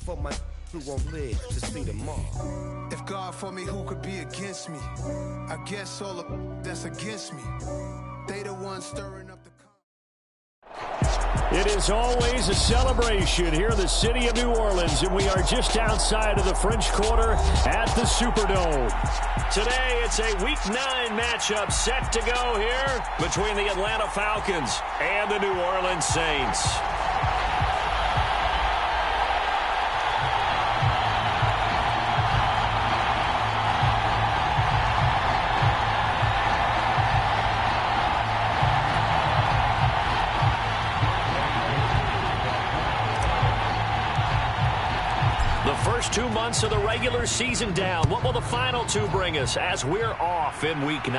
for my who won't live to see tomorrow. If God for me, who could be against me? I guess all the that's against me, they the ones stirring up the. It is always a celebration here in the city of New Orleans, and we are just outside of the French Quarter at the Superdome. Today, it's a Week 9 matchup set to go here between the Atlanta Falcons and the New Orleans Saints. First 2 months of the regular season down. What will the final 2 bring us as we're off in Week 9?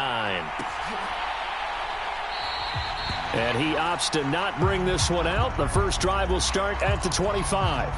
And he opts to not bring this one out. The first drive will start at the 25.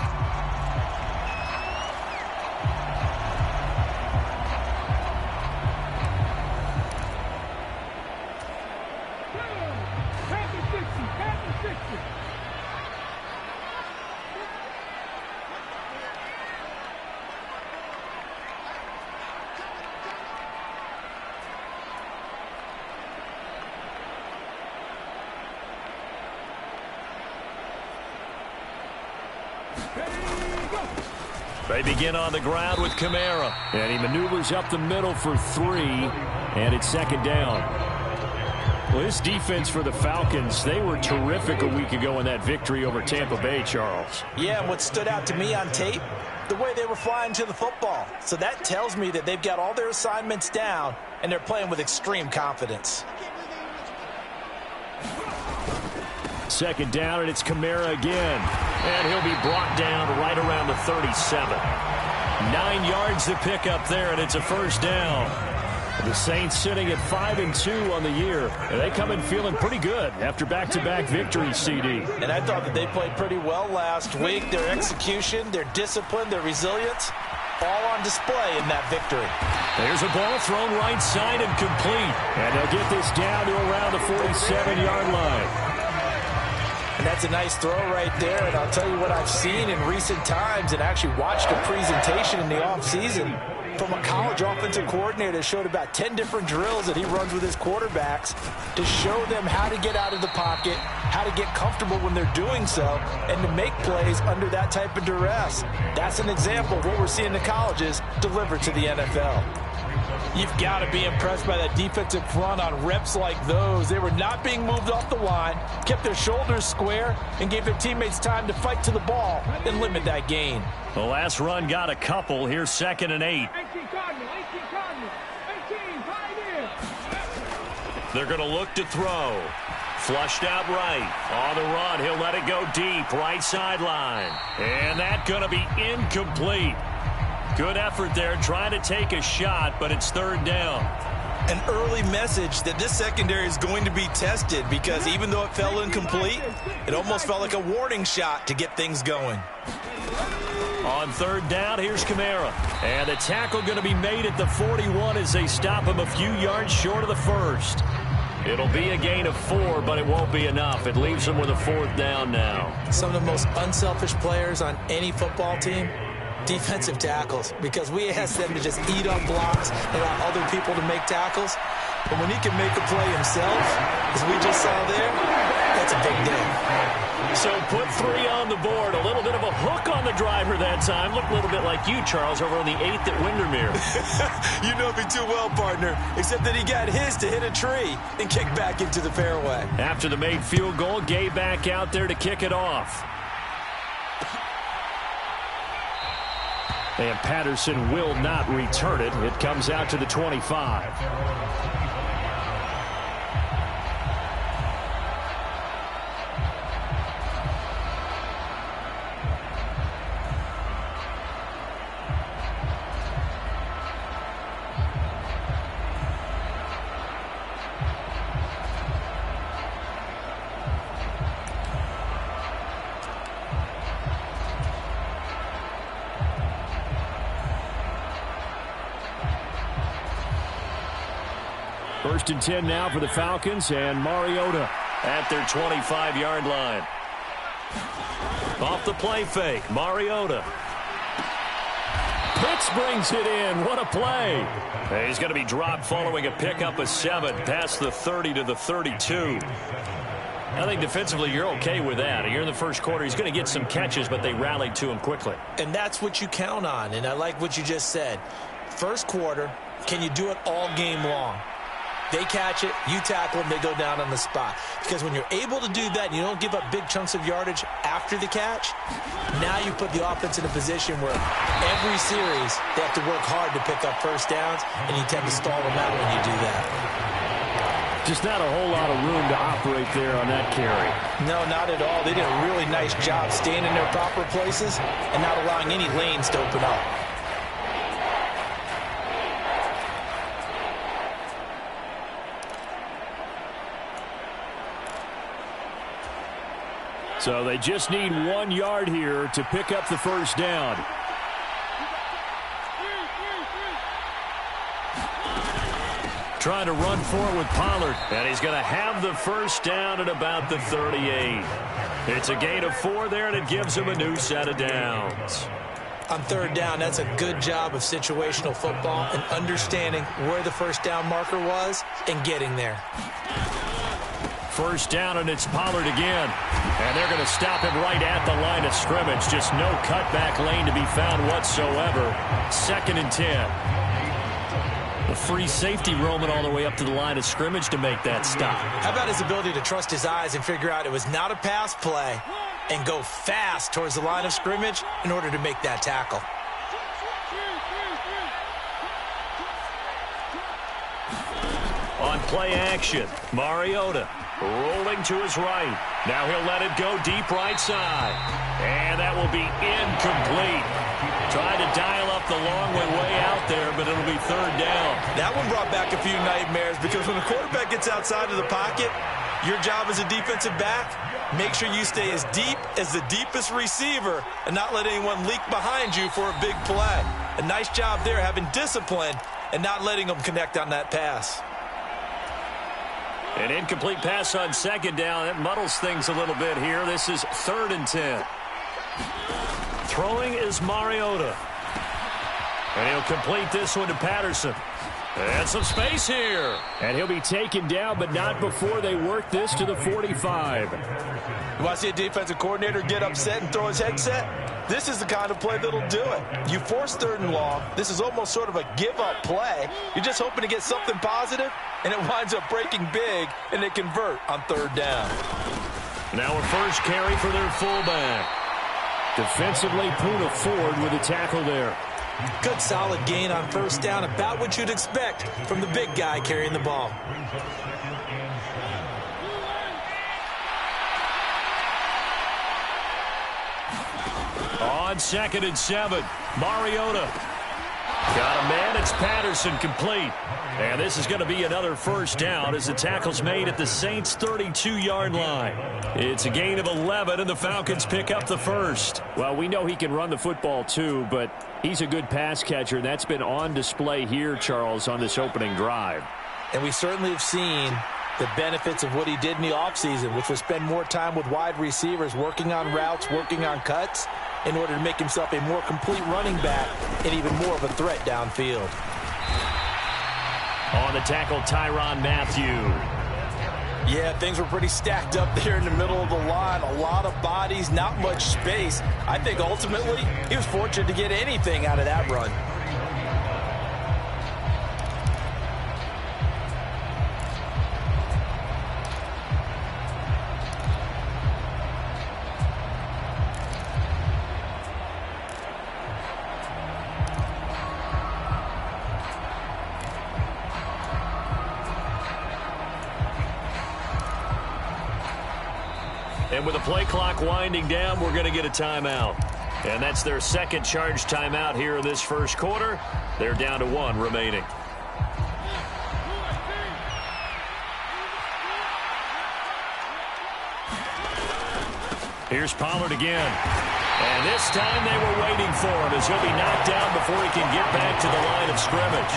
They begin on the ground with Kamara. And he maneuvers up the middle for 3. And it's second down. Well, this defense for the Falcons, they were terrific a week ago in that victory over Tampa Bay, Charles. Yeah, and what stood out to me on tape, the way they were flying to the football. So that tells me that they've got all their assignments down, and they're playing with extreme confidence. Second down, and it's Kamara again. And he'll be brought down right around the 37. 9 yards to pick up there, and it's a first down. The Saints sitting at 5-2 on the year. And they come in feeling pretty good after back-to-back victories, CD. And I thought that they played pretty well last week. Their execution, their discipline, their resilience, all on display in that victory. There's a ball thrown right side and complete. And they'll get this down to around the 47-yard line. And that's a nice throw right there. And I'll tell you what I've seen in recent times and actually watched a presentation in the offseason from a college offensive coordinator that showed about 10 different drills that he runs with his quarterbacks to show them how to get out of the pocket, how to get comfortable when they're doing so, and to make plays under that type of duress. That's an example of what we're seeing the colleges deliver to the NFL. You've got to be impressed by that defensive front on reps like those. They were not being moved off the line, kept their shoulders square, and gave their teammates time to fight to the ball and limit that gain. The last run got a couple. Here's 2nd and 8. They're going to look to throw. Flushed out right. On the run, he'll let it go deep. Right sideline. And that's going to be incomplete. Good effort there, trying to take a shot, but it's 3rd down. An early message that this secondary is going to be tested because even though it fell incomplete, it almost felt like a warning shot to get things going. On 3rd down, here's Kamara. And the tackle going to be made at the 41 as they stop him a few yards short of the first. It'll be a gain of 4, but it won't be enough. It leaves them with a 4th down now. Some of the most unselfish players on any football team, defensive tackles, because we ask them to just eat up blocks and allow other people to make tackles. But when he can make a play himself, as we just saw there, that's a big day. So put 3 on the board. A little bit of a hook on the driver that time. Looked a little bit like you, Charles, over on the 8th at Windermere. You know me too well, partner, except that he got his to hit a tree and kick back into the fairway. After the made field goal, Gay back out there to kick it off. And Patterson will not return it. It comes out to the 25. First and 10 now for the Falcons, and Mariota at their 25-yard line. Off the play fake, Mariota. Pitts brings it in. What a play. He's going to be dropped following a pickup of 7 past the 30 to the 32. I think defensively you're okay with that. You're in the first quarter. He's going to get some catches, but they rallied to him quickly. And that's what you count on, and I like what you just said. First quarter, can you do it all game long? They catch it, you tackle them, they go down on the spot. Because when you're able to do that and you don't give up big chunks of yardage after the catch, now you put the offense in a position where every series they have to work hard to pick up first downs, and you tend to stall them out when you do that. Just not a whole lot of room to operate there on that carry. No, not at all. They did a really nice job staying in their proper places and not allowing any lanes to open up. So they just need 1 yard here to pick up the first down. Trying to run for it with Pollard. And he's going to have the first down at about the 38. It's a gain of 4 there, and it gives him a new set of downs. On third down, that's a good job of situational football and understanding where the first down marker was and getting there. First down, and it's Pollard again. And they're going to stop him right at the line of scrimmage. Just no cutback lane to be found whatsoever. 2nd and 10. A free safety roaming all the way up to the line of scrimmage to make that stop. How about his ability to trust his eyes and figure out it was not a pass play and go fast towards the line of scrimmage in order to make that tackle. On play action, Mariota rolling to his right. Now he'll let it go deep right side. And that will be incomplete. Tried to dial up the long way out there, but it'll be third down. That one brought back a few nightmares because when the quarterback gets outside of the pocket, your job as a defensive back, make sure you stay as deep as the deepest receiver and not let anyone leak behind you for a big play. A nice job there having discipline and not letting them connect on that pass. An incomplete pass on second down. That muddles things a little bit here. This is 3rd and 10. Throwing is Mariota. And he'll complete this one to Patterson. And some space here. And he'll be taken down, but not before they work this to the 45. You want to see a defensive coordinator get upset and throw his headset? This is the kind of play that'll do it. You force 3rd and long. This is almost sort of a give-up play. You're just hoping to get something positive, and it winds up breaking big, and they convert on 3rd down. Now a first carry for their fullback. Defensively, Puna Ford with a tackle there. Good solid gain on first down, about what you'd expect from the big guy carrying the ball. On 2nd and 7, Mariota. Got a man, it's Patterson, complete. And this is going to be another first down as the tackle's made at the Saints' 32-yard line. It's a gain of 11, and the Falcons pick up the first. Well, we know he can run the football too, but he's a good pass catcher, and that's been on display here, Charles, on this opening drive. And we certainly have seen the benefits of what he did in the offseason, which was spend more time with wide receivers, working on routes, working on cuts, in order to make himself a more complete running back and even more of a threat downfield. On the tackle, Tyrann Mathieu. Yeah, things were pretty stacked up there in the middle of the line. A lot of bodies, not much space. I think ultimately he was fortunate to get anything out of that run. And with the play clock winding down, we're going to get a timeout. And that's their second charge timeout here in this first quarter. They're down to 1 remaining. Here's Pollard again. And this time they were waiting for him as he'll be knocked down before he can get back to the line of scrimmage.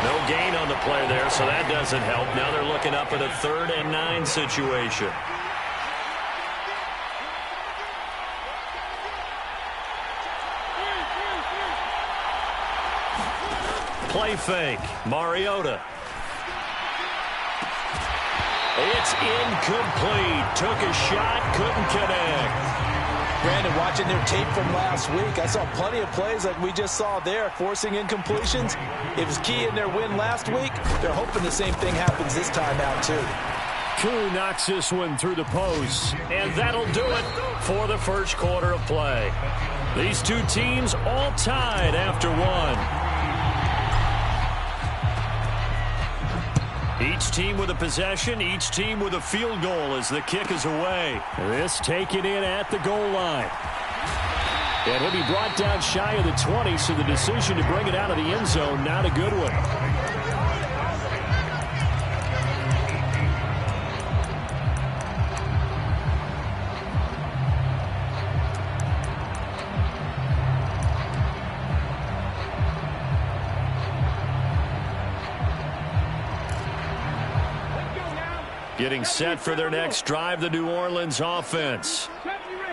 No gain on the play there, so that doesn't help. Now they're looking up at a 3rd and 9 situation. play fake. Mariota. It's incomplete. Took a shot, couldn't connect. Brandon, watching their tape from last week, I saw plenty of plays like we just saw there, forcing incompletions. It was key in their win last week. They're hoping the same thing happens this time out, too. Yooo knocks this one through the post, and that'll do it for the first quarter of play. These two teams all tied after one. Each team with a possession, each team with a field goal as the kick is away. This taken in at the goal line. And he'll be brought down shy of the 20, so the decision to bring it out of the end zone, not a good one. Getting set for their next drive, the New Orleans offense.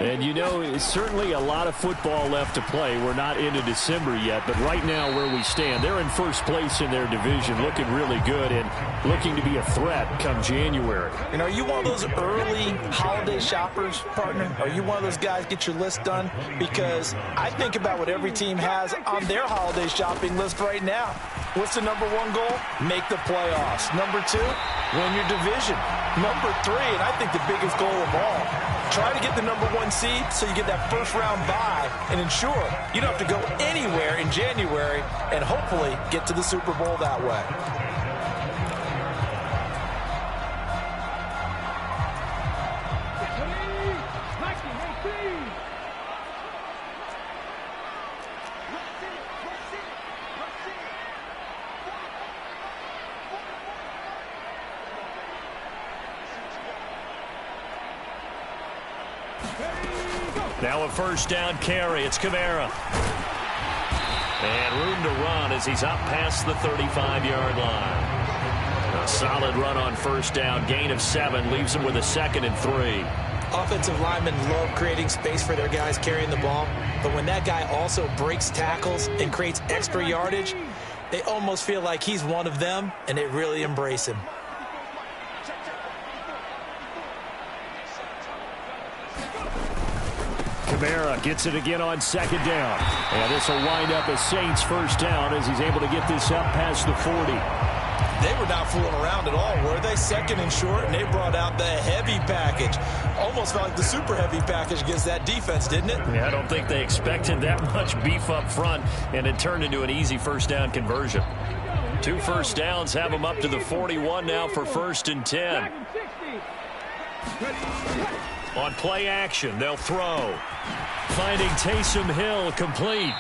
And, you know, it's certainly a lot of football left to play. We're not into December yet, but right now where we stand, they're in first place in their division, looking really good and looking to be a threat come January. And are you one of those early holiday shoppers, partner? Are you one of those guys get your list done? Because I think about what every team has on their holiday shopping list right now. What's the number one goal? Make the playoffs. Number two, win your division. Number three, and I think the biggest goal of all, try to get the number one seed so you get that first round bye and ensure you don't have to go anywhere in January and hopefully get to the Super Bowl that way. Now a first down carry. It's Kamara. And room to run as he's up past the 35-yard line. A solid run on first down. Gain of 7 leaves him with a 2nd and 3. Offensive linemen love creating space for their guys carrying the ball. But when that guy also breaks tackles and creates extra yardage, they almost feel like he's one of them, and they really embrace him. Kamara gets it again on 2nd down. And this will wind up a Saints first down as he's able to get this up past the 40. They were not fooling around at all, were they? 2nd and short, and they brought out the heavy package. Almost felt like the super heavy package against that defense, didn't it? Yeah, I don't think they expected that much beef up front, and it turned into an easy first down conversion. 2 first downs have them up to the 41 now for 1st and 10. On play action, they'll throw. Finding Taysom Hill complete.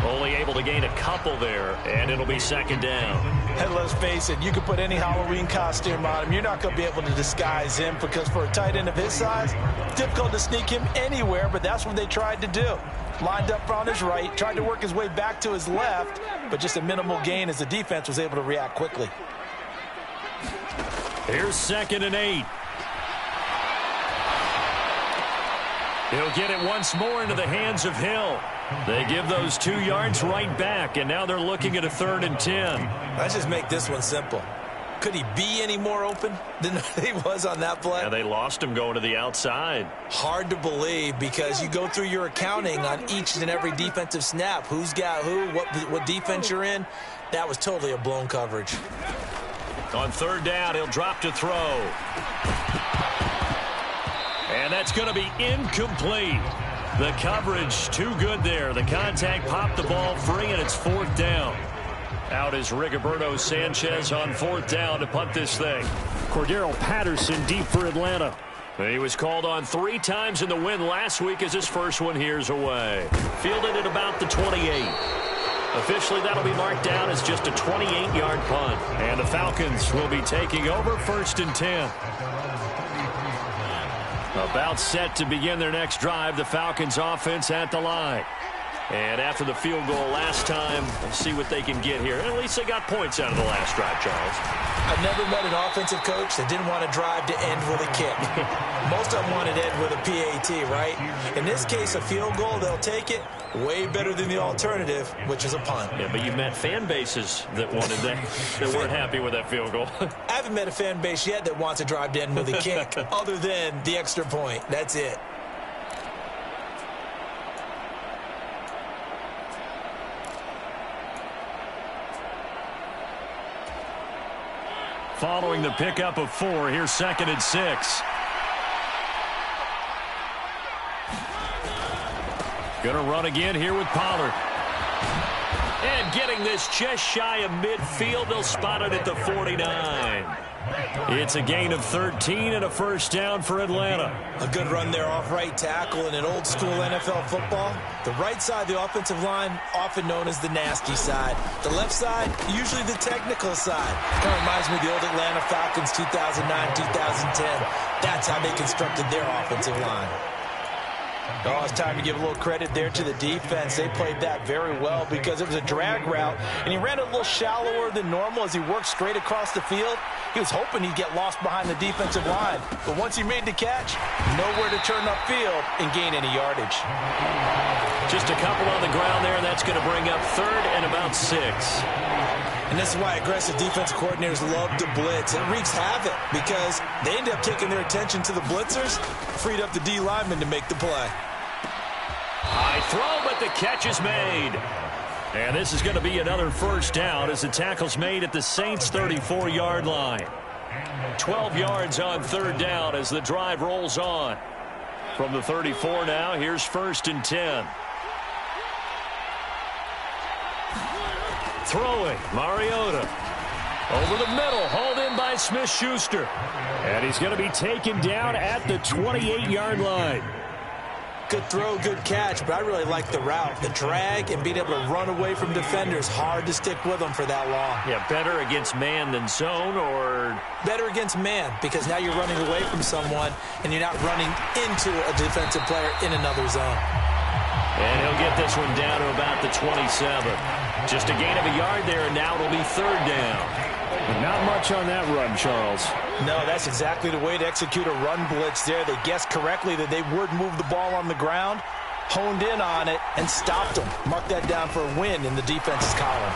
Only able to gain a couple there, and it'll be 2nd down. And let's face it, you can put any Halloween costume on him. You're not going to be able to disguise him because for a tight end of his size, difficult to sneak him anywhere, but that's what they tried to do. Lined up on his right, tried to work his way back to his left, but just a minimal gain as the defense was able to react quickly. Here's 2nd and 8. He'll get it once more into the hands of Hill. They give those 2 yards right back, and now they're looking at a 3rd and 10. Let's just make this one simple. Could he be any more open than he was on that play? Yeah, they lost him going to the outside. Hard to believe because you go through your accounting on each and every defensive snap. Who's got who, what defense you're in. That was totally a blown coverage. On 3rd down, he'll drop to throw. And that's going to be incomplete. The coverage too good there. The contact popped the ball free, and it's 4th down. Out is Rigoberto Sanchez on 4th down to punt this thing. Cordero Patterson deep for Atlanta. He was called on 3 times in the win last week as his first one here's away. Fielded at about the 28. Officially, that'll be marked down as just a 28-yard punt. And the Falcons will be taking over 1st and 10. About set to begin their next drive. The Falcons offense at the line. And after the field goal last time, we'll see what they can get here. At least they got points out of the last drive, Charles. I've never met an offensive coach that didn't want to drive to end with a kick. Most of them wanted to end with a PAT, right? In this case, a field goal, they'll take it. Way better than the alternative, which is a punt. Yeah, but you've met fan bases that wanted that, that weren't happy with that field goal. I haven't met a fan base yet that wants to drive to end with a kick, other than the extra point. That's it. Following the pickup of 4, here's 2nd and 6. Going to run again here with Pollard. And getting this just shy of midfield. They'll spot it at the 49. It's a gain of 13 and a first down for Atlanta. A good run there off right tackle in an old school NFL football. The right side of the offensive line, often known as the nasty side. The left side, usually the technical side. Kind of reminds me of the old Atlanta Falcons 2009, 2010. That's how they constructed their offensive line. Oh, it's time to give a little credit there to the defense. They played that very well because it was a drag route, and he ran a little shallower than normal as he worked straight across the field. He was hoping he'd get lost behind the defensive line, but once he made the catch, nowhere to turn upfield and gain any yardage. Just a couple on the ground there, and that's going to bring up 3rd and about 6. And this is why aggressive defensive coordinators love to blitz. It wreaks havoc because they end up taking their attention to the blitzers, freed up the D lineman to make the play. High throw, but the catch is made. And this is going to be another first down as the tackle's made at the Saints' 34-yard line. 12 yards on 3rd down as the drive rolls on. From the 34 now, here's 1st and 10. Throwing, Mariota. Over the middle, hauled in by Smith-Schuster. And he's going to be taken down at the 28-yard line. Good throw, good catch, but I really like the route. The drag and being able to run away from defenders. Hard to stick with them for that long. Yeah, better against man than zone, or? Better against man, because now you're running away from someone and you're not running into a defensive player in another zone. And he'll get this one down to about the 27. Just a gain of a yard there, and now it'll be 3rd down. Not much on that run, Charles. No, that's exactly the way to execute a run blitz there. They guessed correctly that they would move the ball on the ground, honed in on it, and stopped them. Mark that down for a win in the defense's column.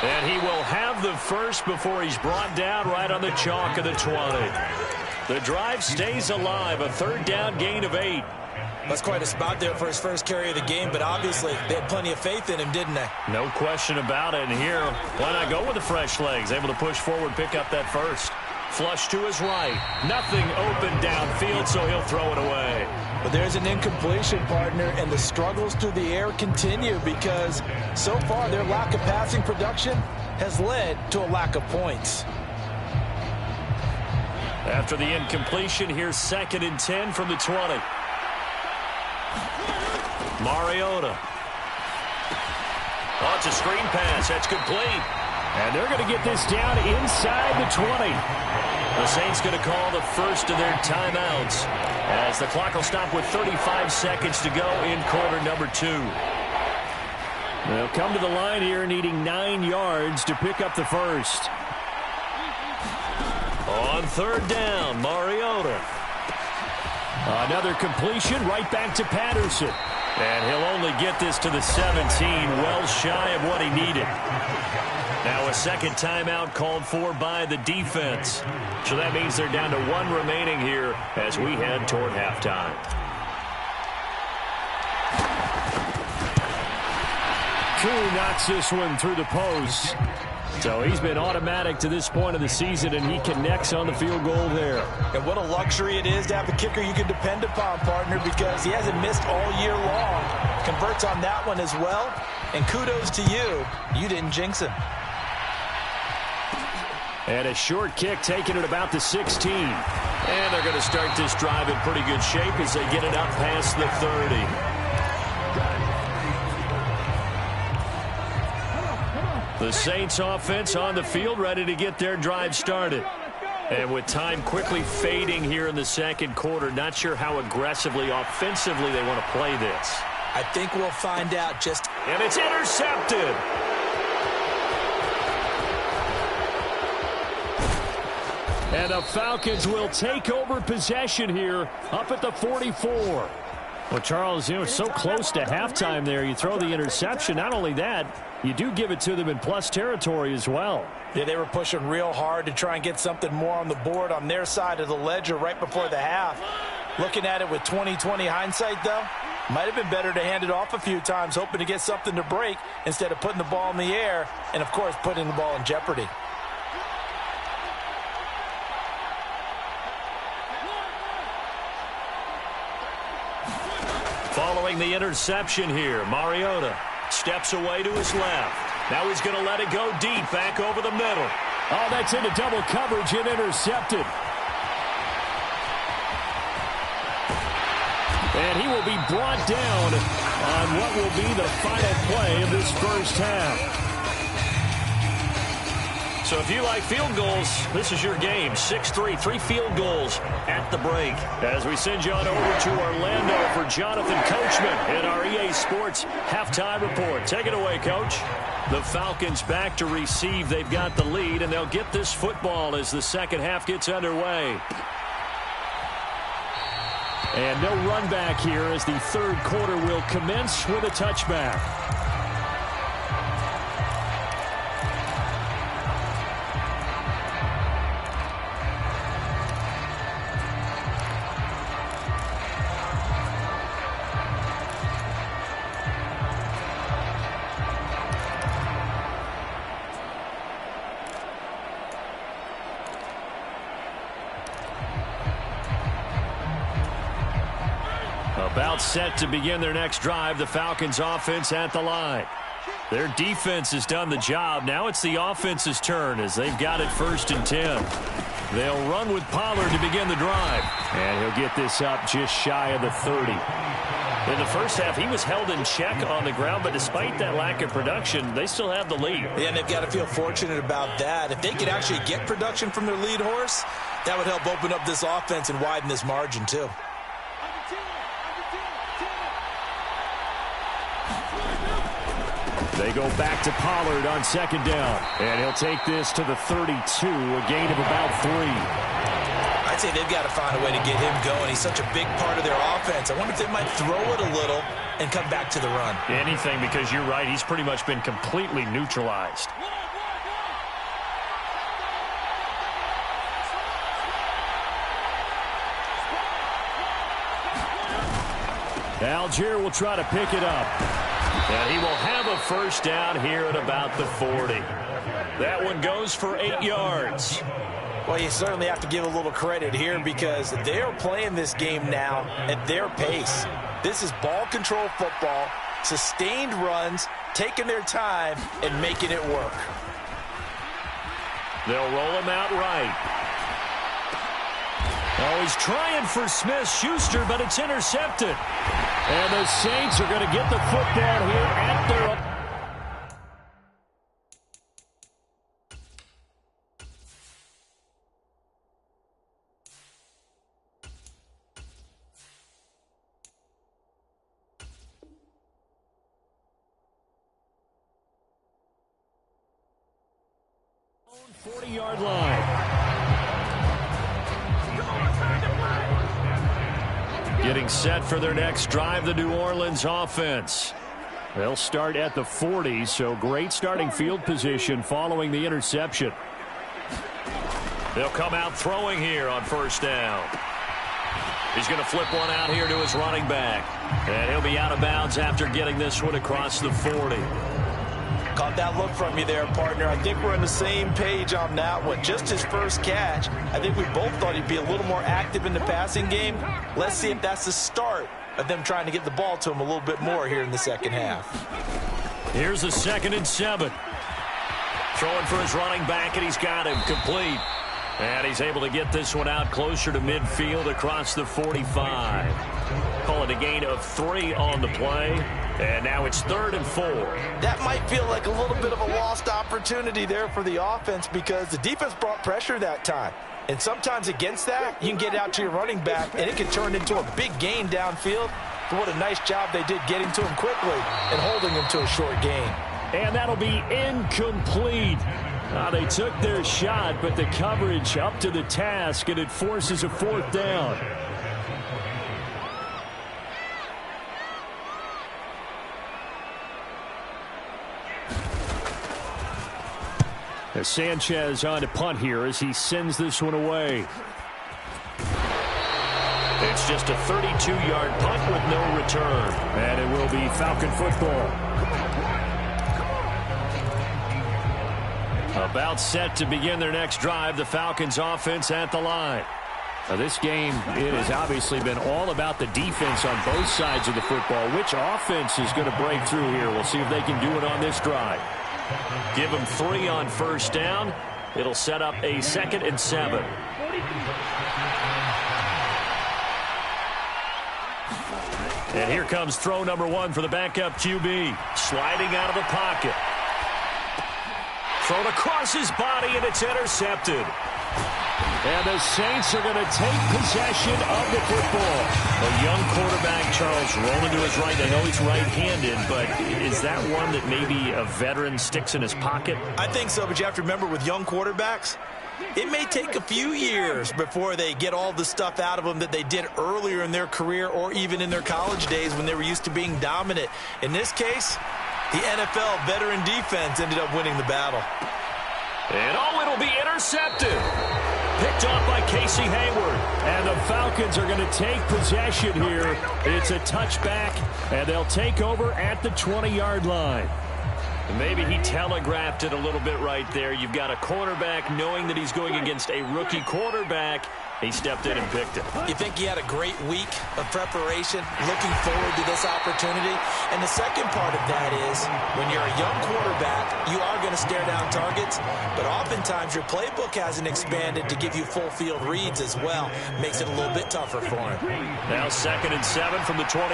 And he will have the first before he's brought down right on the chalk of the 20. The drive stays alive, a 3rd down gain of 8. That's quite a spot there for his first carry of the game, but obviously they had plenty of faith in him, didn't they? No question about it. And here, why not go with the fresh legs? Able to push forward, pick up that first. Flush to his right. Nothing open downfield, so he'll throw it away. But there's an incompletion, partner, and the struggles through the air continue because so far their lack of passing production has led to a lack of points. After the incompletion, here's 2nd and 10 from the 20. Mariota. Oh, it's a screen pass. That's complete. And they're going to get this down inside the 20. The Saints going to call the first of their timeouts as the clock will stop with 35 seconds to go in quarter number 2. They'll come to the line here needing 9 yards to pick up the first. On 3rd down, Mariota. Another completion right back to Patterson. And he'll only get this to the 17, well shy of what he needed. Now a second timeout called for by the defense. So that means they're down to 1 remaining here as we head toward halftime. Yooo knocks this one through the post. So he's been automatic to this point of the season, and he connects on the field goal there. And what a luxury it is to have a kicker you can depend upon, partner, because he hasn't missed all year long. Converts on that one as well. And kudos to you. You didn't jinx him. And a short kick taken at about the 16. And they're going to start this drive in pretty good shape as they get it up past the 30. The Saints offense on the field ready to get their drive started. And with time quickly fading here in the second quarter, not sure how aggressively, offensively they want to play this. I think we'll find out just... And it's intercepted. And the Falcons will take over possession here up at the 44. Well, Charles, it's so close to halftime there. You throw the interception. Not only that, you do give it to them in plus territory as well. Yeah, they were pushing real hard to try and get something more on the board on their side of the ledger right before the half. Looking at it with 20/20 hindsight, though, might have been better to hand it off a few times, hoping to get something to break instead of putting the ball in the air and, of course, putting the ball in jeopardy. Following the interception here, Mariota steps away to his left. Now he's going to let it go deep, back over the middle. Oh, that's into double coverage and intercepted. And he will be brought down on what will be the final play of this first half. So if you like field goals, this is your game. 6-3, 3 field goals at the break. As we send you on over to Orlando for Jonathan Coachman in our EA Sports Halftime Report. Take it away, Coach. The Falcons back to receive. They've got the lead, and they'll get this football as the second half gets underway. And no run back here as the third quarter will commence with a touchback. About set to begin their next drive, the Falcons offense at the line. Their defense has done the job. Now it's the offense's turn as they've got it 1st and 10. They'll run with Pollard to begin the drive. And he'll get this up just shy of the 30. In the first half, he was held in check on the ground, but despite that lack of production, they still have the lead. Yeah, and they've got to feel fortunate about that. If they could actually get production from their lead horse, that would help open up this offense and widen this margin too. They go back to Pollard on 2nd down. And he'll take this to the 32, a gain of about 3. I'd say they've got to find a way to get him going. He's such a big part of their offense. I wonder if they might throw it a little and come back to the run. Anything, because you're right. He's pretty much been completely neutralized. Algier will try to pick it up. And he will have a first down here at about the 40. That one goes for 8 yards. Well, you certainly have to give a little credit here because they're playing this game now at their pace. This is ball control football, sustained runs, taking their time, and making it work. They'll roll him out right. Oh, he's trying for Smith-Schuster, but it's intercepted. And the Saints are going to get the football here at their... own 40-yard line. Getting set for their next drive, the New Orleans offense. They'll start at the 40, so great starting field position following the interception. They'll come out throwing here on 1st down. He's going to flip one out here to his running back. And he'll be out of bounds after getting this one across the 40. Caught that look from you there, partner. I think we're on the same page on that one. Just his first catch. I think we both thought he'd be a little more active in the passing game. Let's see if that's the start of them trying to get the ball to him a little bit more here in the second half. Here's a 2nd and 7. Throwing for his running back, and he's got him complete. And he's able to get this one out closer to midfield across the 45. Call it a gain of 3 on the play. And now it's 3rd and 4. That might feel like a little bit of a lost opportunity there for the offense because the defense brought pressure that time. And sometimes against that, you can get out to your running back, and it can turn into a big gain downfield. but what a nice job they did getting to him quickly and holding him to a short gain. And that'll be incomplete. They took their shot, but the coverage up to the task, and it forces a fourth down. As Sanchez on to punt here as he sends this one away. It's just a 32-yard punt with no return. And it will be Falcon football. About set to begin their next drive, the Falcons offense at the line. Now this game, it has obviously been all about the defense on both sides of the football. Which offense is going to break through here? We'll see if they can do it on this drive. Give them 3 on first down. It'll set up a 2nd and 7. And here comes throw number 1 for the backup QB. Sliding out of the pocket. Thrown across his body, and it's intercepted. And the Saints are going to take possession of the football. A young quarterback, Charles, rolling to his right. I know he's right-handed, but is that one that maybe a veteran sticks in his pocket? I think so, but you have to remember with young quarterbacks, it may take a few years before they get all the stuff out of them that they did earlier in their career or even in their college days when they were used to being dominant. In this case, the NFL veteran defense ended up winning the battle. And it'll be intercepted. Picked off by Casey Hayward. And the Falcons are going to take possession here. It's a touchback, and they'll take over at the 20-yard line. And maybe he telegraphed it a little bit right there. You've got a quarterback knowing that he's going against a rookie quarterback. He stepped in and picked it. You think he had a great week of preparation, looking forward to this opportunity? And the second part of that is, when you're a young quarterback, you are going to stare down targets, but oftentimes your playbook hasn't expanded to give you full field reads as well. Makes it a little bit tougher for him. Now 2nd and 7 from the 23.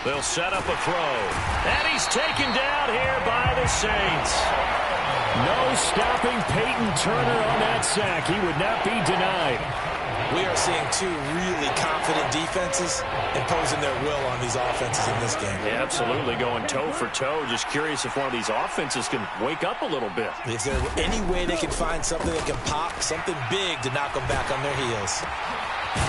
They'll set up a throw. And he's taken down here by the Saints. No stopping Peyton Turner on that sack. He would not be denied. We are seeing 2 really confident defenses imposing their will on these offenses in this game. Yeah, absolutely, going toe for toe. Just curious if one of these offenses can wake up a little bit. Is there any way they can find something that can pop, something big to knock them back on their heels?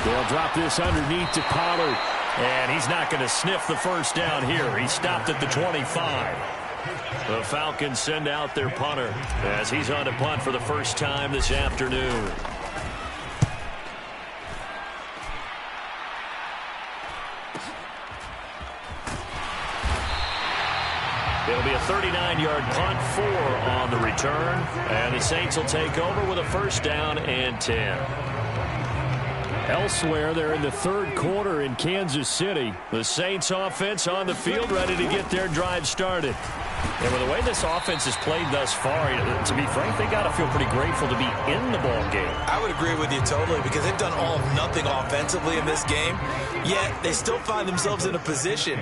They'll drop this underneath to Pollard. And he's not going to sniff the first down here. He stopped at the 25. The Falcons send out their punter as he's on to punt for the first time this afternoon. It'll be a 39-yard punt, 4 on the return. And the Saints will take over with a first down and 10. Elsewhere, they're in the 3rd quarter in Kansas City. The Saints offense on the field ready to get their drive started. And with the way this offense has played thus far, to be frank, they got to feel pretty grateful to be in the ball game. I would agree with you totally because they've done all of nothing offensively in this game, yet they still find themselves in a position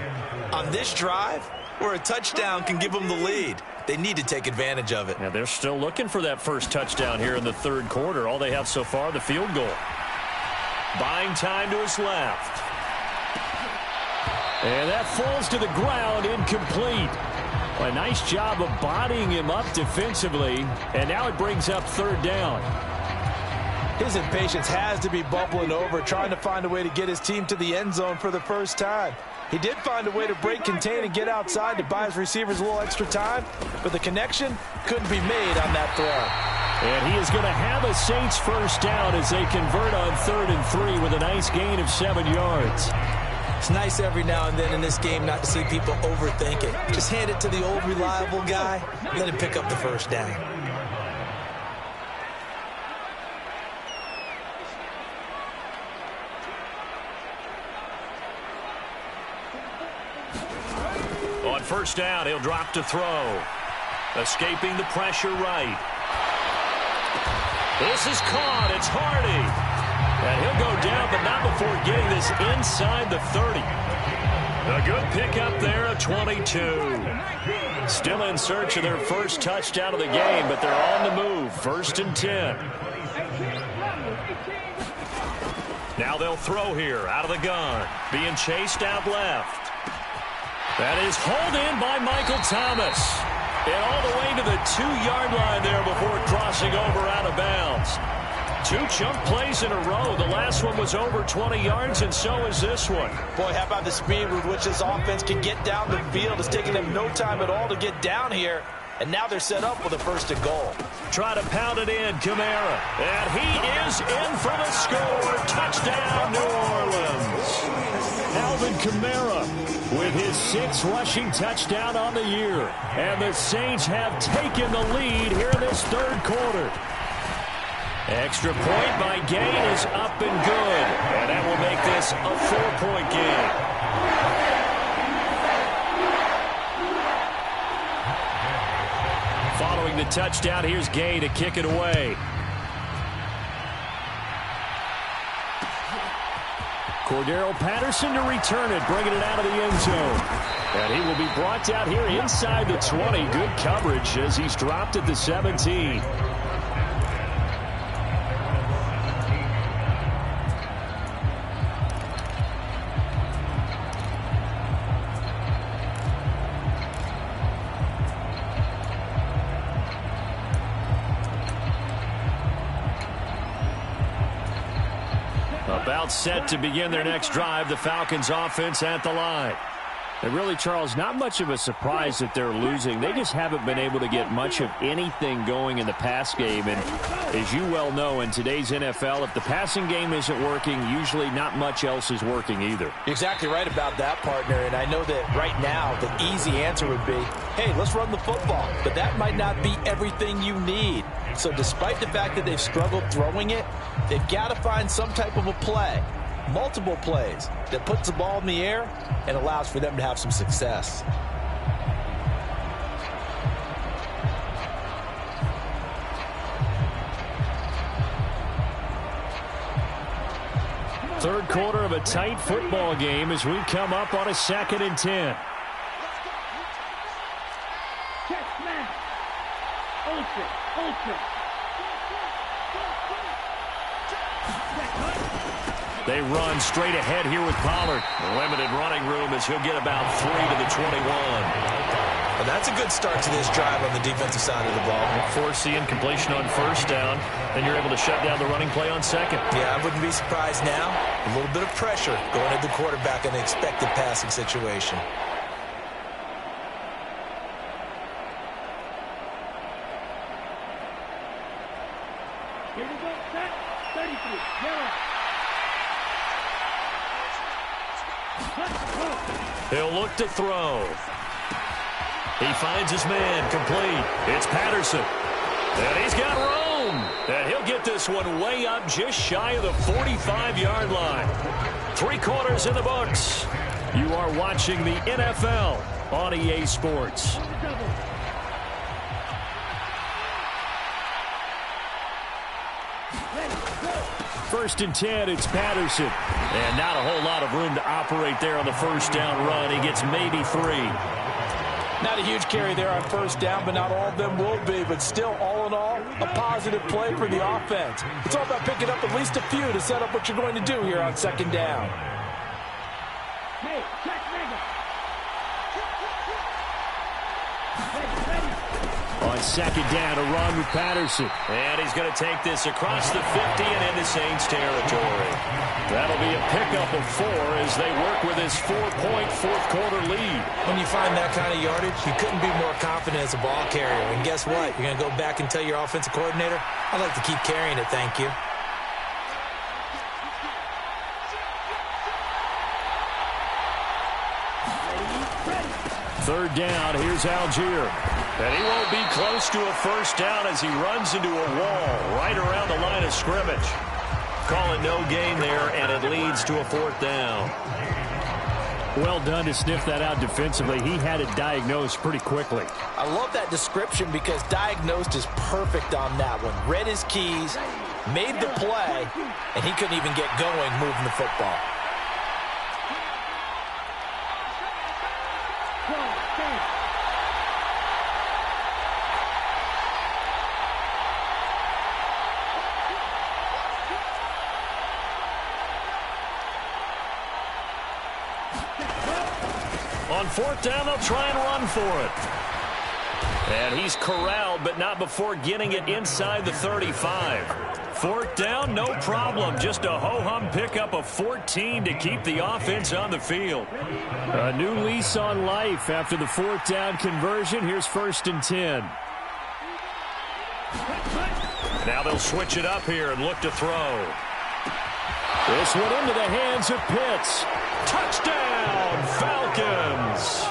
on this drive where a touchdown can give them the lead. They need to take advantage of it. Now, they're still looking for that first touchdown here in the 3rd quarter. All they have so far, the field goal. Buying time to his left. And that falls to the ground, incomplete. A nice job of bodying him up defensively. And now it brings up 3rd down. His impatience has to be bubbling over, trying to find a way to get his team to the end zone for the first time. He did find a way to break contain and get outside to buy his receivers a little extra time, but the connection couldn't be made on that throw. And he is going to have a Saints first down as they convert on 3rd and 3 with a nice gain of 7 yards. It's nice every now and then in this game not to see people overthink it. Just hand it to the old reliable guy, let him pick up the first down. On first down, he'll drop to throw. Escaping the pressure right. This is caught. It's Hardy. And he'll go down, but not before getting this inside the 30. A good pickup there of 22. Still in search of their first touchdown of the game, but they're on the move. 1st and 10. Now Now they'll throw here out of the gun. Being chased out left. That is hauled in by Michael Thomas. And all the way to the 2-yard line there before crossing over out of bounds. 2 chunk plays in a row. The last one was over 20 yards, and so is this one. Boy, how about the speed with which this offense can get down the field? It's taking them no time at all to get down here. And now they're set up with a 1st and goal. Try to pound it in, Kamara. And he is in for the score. Touchdown, New Orleans. Alvin Kamara with his 6th rushing touchdown on the year. And the Saints have taken the lead here in this 3rd quarter. Extra point by Gain is up and good. And that will make this a 4-point game. Following the touchdown, here's Gay to kick it away. Cordero Patterson to return it, bringing it out of the end zone. And he will be brought down here inside the 20. Good coverage as he's dropped at the 17. About set to begin their next drive, the Falcons offense at the line. And really, Charles, not much of a surprise that they're losing. They just haven't been able to get much of anything going in the pass game. And as you well know, in today's NFL, if the passing game isn't working, usually not much else is working either. You're exactly right about that, partner. And I know that right now the easy answer would be, hey, let's run the football. But that might not be everything you need. So despite the fact that they've struggled throwing it, they've got to find some type of a play, multiple plays, that puts the ball in the air and allows for them to have some success. Third quarter of a tight football game as we come up on a 2nd and 10. They run straight ahead here with Pollard. Limited running room as he'll get about 3 to the 21. Well, that's a good start to this drive on the defensive side of the ball. Forcing completion on 1st down, and you're able to shut down the running play on 2nd. Yeah, I wouldn't be surprised now. A little bit of pressure going at the quarterback in an expected passing situation. Here we go, set, 33, yellow. He'll look to throw. He finds his man complete. It's Patterson. And he's got room. And he'll get this one way up just shy of the 45-yard line. 3 quarters in the books. You are watching the NFL on EA Sports. First and 10, it's Patterson. And not a whole lot of room to operate there on the 1st down run. He gets maybe 3. Not a huge carry there on 1st down, but not all of them will be. But still, all in all, a positive play for the offense. It's all about picking up at least a few to set up what you're going to do here on 2nd down. Hey, check, On 2nd down, a run with Patterson. And he's going to take this across the 50 and into Saints territory. That'll be a pickup of 4 as they work with his 4-point 4th quarter lead. When you find that kind of yardage, you couldn't be more confident as a ball carrier. And guess what? You're going to go back and tell your offensive coordinator, I'd like to keep carrying it, thank you. Third down, here's Algier. And he won't be close to a 1st down as he runs into a wall right around the line of scrimmage. Call it no gain there, and it leads to a 4th down. Well done to sniff that out defensively. He had it diagnosed pretty quickly. I love that description because diagnosed is perfect on that one. Read his keys, made the play, and he couldn't even get going moving the football. On fourth down, they'll try and run for it. And he's corralled, but not before getting it inside the 35. Fourth down, no problem. Just a ho-hum pickup of 14 to keep the offense on the field. A new lease on life after the fourth down conversion. Here's 1st and 10. Now they'll switch it up here and look to throw. This one into the hands of Pitts. Touchdown, Falcons!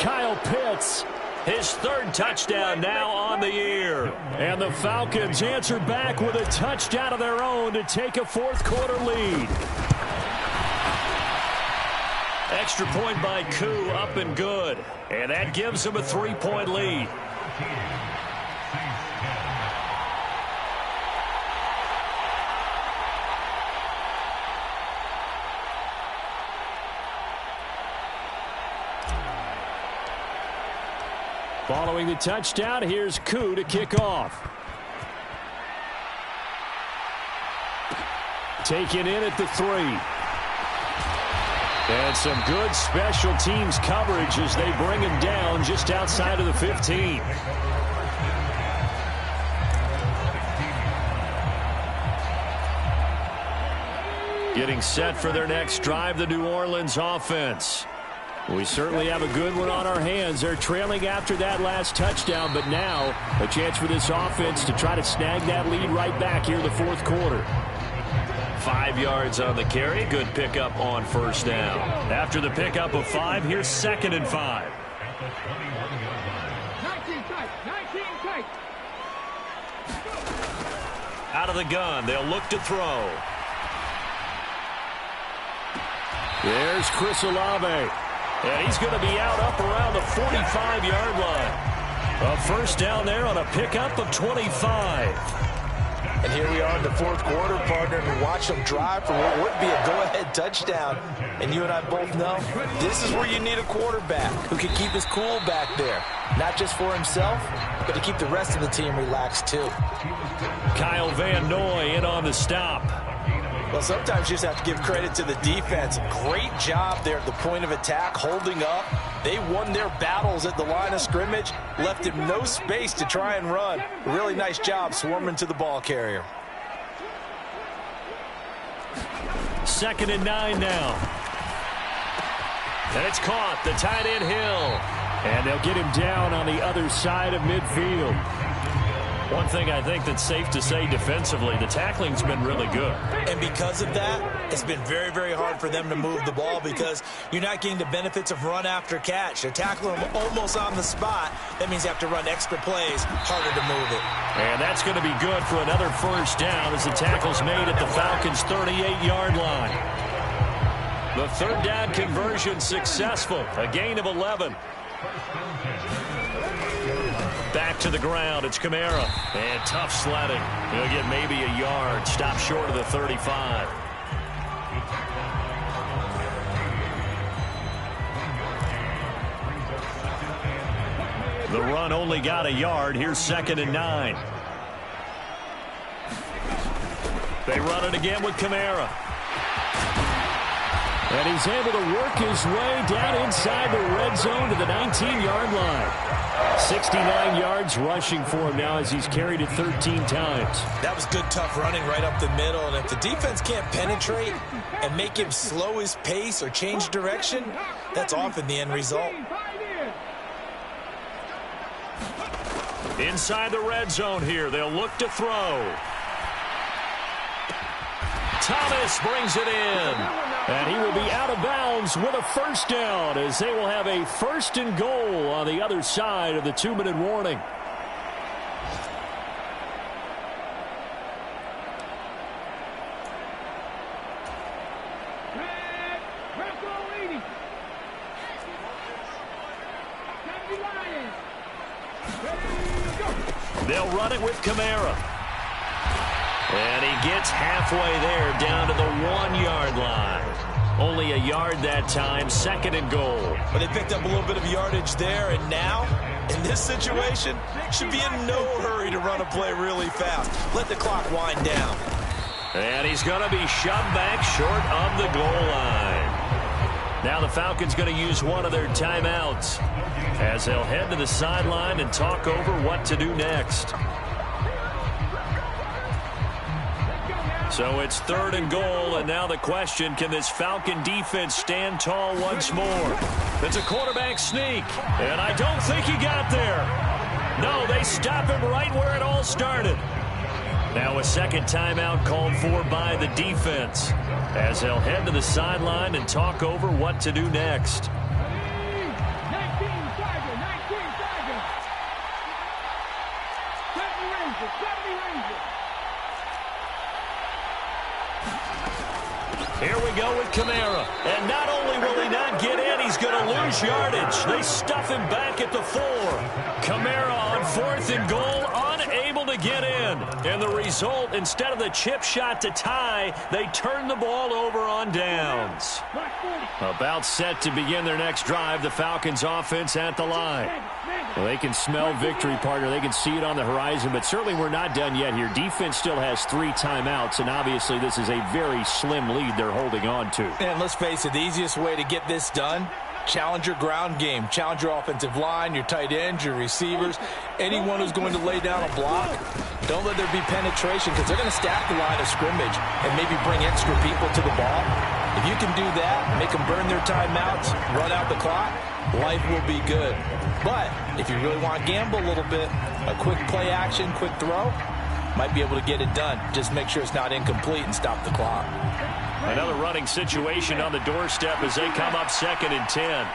Kyle Pitts, his 3rd touchdown now on the year. And the Falcons answer back with a touchdown of their own to take a 4th quarter lead. Extra point by Yooo, up and good. And that gives them a 3-point lead. Following the touchdown, here's Yooo to kick off. Taken in at the 3. And some good special teams coverage as they bring him down just outside of the 15. Getting set for their next drive, the New Orleans offense. We certainly have a good one on our hands. They're trailing after that last touchdown, but now a chance for this offense to try to snag that lead right back here in the 4th quarter. 5 yards on the carry. Good pickup on 1st down. After the pickup of 5, here's 2nd and 5. 19 tight. Out of the gun. They'll look to throw. There's Chris Olave. And he's going to be out up around the 45-yard line. A 1st down there on a pickup of 25. And here we are in the 4th quarter, partner, and watch them drive for what would be a go-ahead touchdown. And you and I both know this is where you need a quarterback who can keep his cool back there. Not just for himself, but to keep the rest of the team relaxed, too. Kyle Van Noy in on the stop. Well, sometimes you just have to give credit to the defense. Great job there at the point of attack, holding up. They won their battles at the line of scrimmage, left him no space to try and run. Really nice job swarming to the ball carrier. 2nd and 9 now. And it's caught, the tight end Hill. And they'll get him down on the other side of midfield. One thing I think that's safe to say defensively, the tackling's been really good. And because of that, it's been very, very hard for them to move the ball because you're not getting the benefits of run after catch. They're tackling them almost on the spot. That means you have to run extra plays, harder to move it. And that's going to be good for another 1st down as the tackle's made at the Falcons' 38-yard line. The 3rd down conversion successful, a gain of 11. Back to the ground, it's Kamara. And tough sledding. He'll get maybe a yard. Stop short of the 35. The run only got a yard. Here's 2nd and 9. They run it again with Kamara. And he's able to work his way down inside the red zone to the 19-yard line. 69 yards rushing for him now as he's carried it 13 times. That was good, tough running right up the middle. And if the defense can't penetrate and make him slow his pace or change direction, that's often the end result. Inside the red zone here, they'll look to throw. Thomas brings it in. And he will be out of bounds with a 1st down as they will have a 1st and goal on the other side of the 2-minute warning. They'll run it with Kamara. And he gets halfway there down to the 1-yard line. Only a yard that time, 2nd and goal. But they picked up a little bit of yardage there, and now, in this situation, should be in no hurry to run a play really fast. Let the clock wind down. And he's going to be shoved back short of the goal line. Now the Falcons going to use one of their timeouts as they'll head to the sideline and talk over what to do next. So it's 3rd and goal, and now the question, can this Falcon defense stand tall once more? It's a quarterback sneak, and I don't think he got there. No, they stop him right where it all started. Now a second timeout called for by the defense as they'll head to the sideline and talk over what to do next. 19 Tiger, 19 Tiger. 70 Rangers, 70 Rangers. Here we go with Kamara. And not only will he not get in, he's going to lose yardage. They stuff him back at the 4. Kamara on 4th and goal, unable to get in. And the result, instead of the chip shot to tie, they turn the ball over on downs. About set to begin their next drive, the Falcons offense at the line. Well, they can smell victory, partner. They can see it on the horizon, but certainly we're not done yet here. Defense still has 3 timeouts, and obviously this is a very slim lead they're holding on to. And let's face it, the easiest way to get this done, challenge your ground game. Challenge your offensive line, your tight ends, your receivers, anyone who's going to lay down a block. Don't let there be penetration because they're going to stack the line of scrimmage and maybe bring extra people to the ball. If you can do that, make them burn their timeouts, run out the clock, life will be good. But if you really want to gamble a little bit, a quick play action, quick throw, might be able to get it done. Just make sure it's not incomplete and stop the clock. Another running situation on the doorstep as they come up 2nd and 10.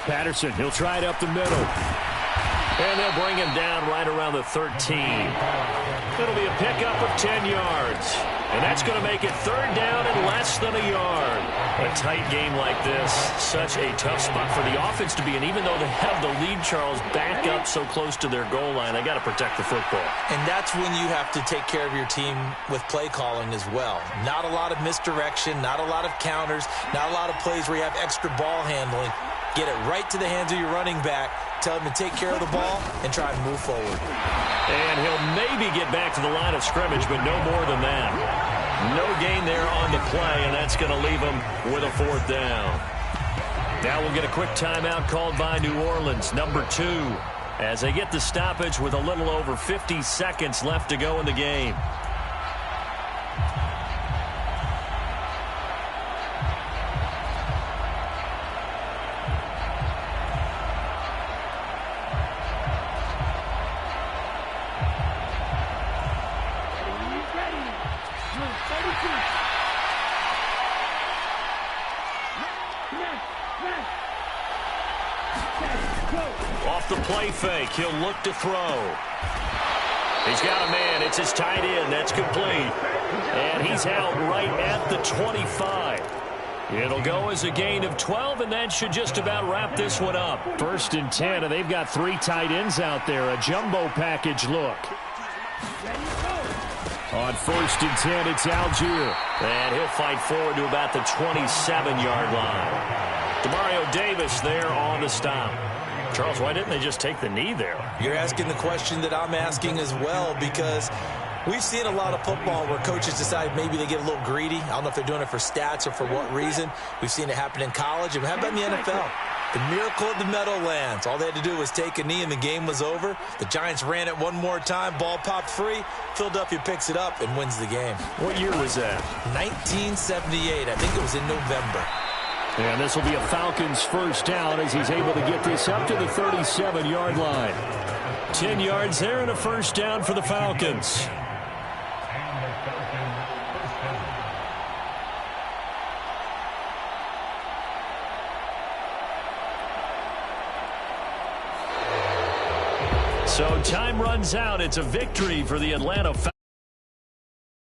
Patterson, he'll try it up the middle. And they'll bring him down right around the 13. It'll be a pickup of 10 yards. And that's going to make it 3rd down and less than a yard. A tight game like this, such a tough spot for the offense to be in. Even though they have the lead, Charles, back up so close to their goal line, they got to protect the football. And that's when you have to take care of your team with play calling as well. Not a lot of misdirection, not a lot of counters, not a lot of plays where you have extra ball handling. Get it right to the hands of your running back. Tell him to take care of the ball and try and move forward. And he'll maybe get back to the line of scrimmage, but no more than that. No gain there on the play, and that's going to leave him with a 4th down. Now we'll get a quick timeout called by New Orleans, number 2, as they get the stoppage with a little over 50 seconds left to go in the game. Off the play fake, he'll look to throw. He's got a man. It's his tight end. That's complete. And he's out right at the 25. It'll go as a gain of 12, and that should just about wrap this one up. 1st and 10, and they've got 3 tight ends out there. A jumbo package look. On 1st and 10, it's Algier. And he'll fight forward to about the 27-yard line. Demario Davis there on the stop. Charles, why didn't they just take the knee there? You're asking the question that I'm asking as well, because we've seen a lot of football where coaches decide maybe they get a little greedy. I don't know if they're doing it for stats or for what reason. We've seen it happen in college. And how about in the NFL? The miracle of the Meadowlands. All they had to do was take a knee and the game was over. The Giants ran it one more time. Ball popped free. Philadelphia picks it up and wins the game. What year was that? 1978. I think it was in November. And this will be a Falcons 1st down as he's able to get this up to the 37-yard line. 10 yards there and a 1st down for the Falcons. So time runs out. It's a victory for the Atlanta Falcons.